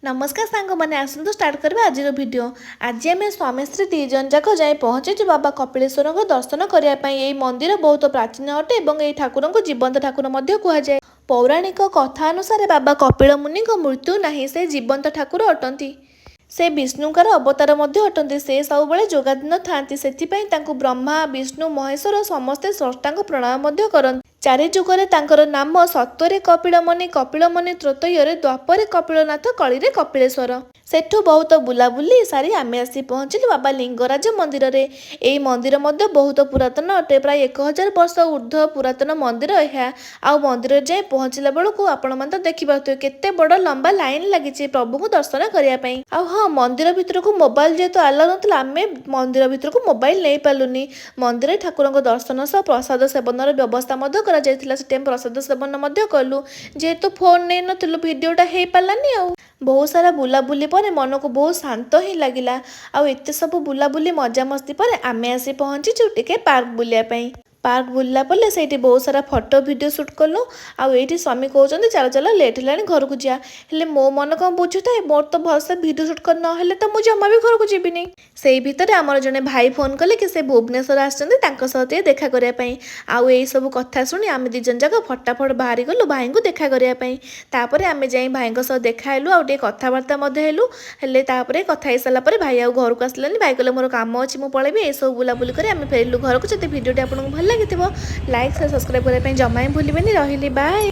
नमस्कार सांग मैंने आसतु स्टार्ट करवा आज वीडियो। आज आम स्वामी स्त्री दी जन जाक जाए पहुँचीचु बाबा कपिलेश्वर को दर्शन करने। यही मंदिर बहुत प्राचीन अटे और यही ठाकुर को जीवंत ठाकुर कहुए। पौराणिक कथा अनुसार बाबा कपिल मुनि मृत्यु नहीं, से जीवंत ठाकुर अटंती। से विष्णुकर अवतार अटंती। से सब जोगादीन था, से ब्रह्मा विष्णु महेश्वर समस्ते स्रष्टा प्रणाम करते। चारि जुगरे तांकर नाम सत्वरे कपिलमुनि त्रैतୟରେ द्वापरे कपिलनाथ कलिरे कपिलेश्वर। सेठू बहुत बुलाबुली सारी आमे आसी पहुँचलु बाबा लिंगराज मंदिर रे। एई मंदिर मध्य बहुत पुरातन अटे, प्राय 1000 वर्ष ऊर्ध्व पुरातन मंदिर यह। आउ मंदिर जाए पहुँचला बेलू आपण मैंने देखिए केते बड़ लंबा लाइन लगी प्रभु को दर्शन करने। आ हाँ, मंदिर भितर को मोबाइल जेहेतु आलाउ ना, आम मंदिर भितर को मोबाइल नहीं पालुनी। मंदिर ठाकुर दर्शन सह प्रसाद सेवन व्यवस्था प्रसाद सेवन कलु, जेहेतु फोन नहीं नु भिडटा हो पारानी। बहुत सारा बुलाबुली पर मन को बहुत शांत ही लगिला। आते सब बुलाबुली मजामस्ती पर आमे आसी पहुँचीचु टिके पार्क बुलायापाई। पार्क बुलला पड़े से बहुत सारा फोटो वीडियो शूट कलु। आईटी स्वामी कहते चल चल लेट है घर को जा, हेले मो मन कौन बुझुए मोर तो भलसे वीडियो शूट कर ना तो मुझे जमा भी घर को जीविनी। से भीतर आमर जने भाई फोन कले कि से भुवनेश्वर आसते देखा करने। आउ यही सब कथा शुणी आम दिजन जाक फटाफट बाहरी गलु भाई को देखा करने। आम जाई भाई देखालु आउ कथबार्ता हेलु। हेले कथा हो सारापर भाई आउ घर को आसलानी। भाई कहले मोर काम अच्छी मुझे पलैबी। ये सब बुलाबुली कर आम फेरलु घर को। जब भिडियो आपको भल लगी लाइक सब्सक्राइब करने जमा ही भूलें। रही बाय।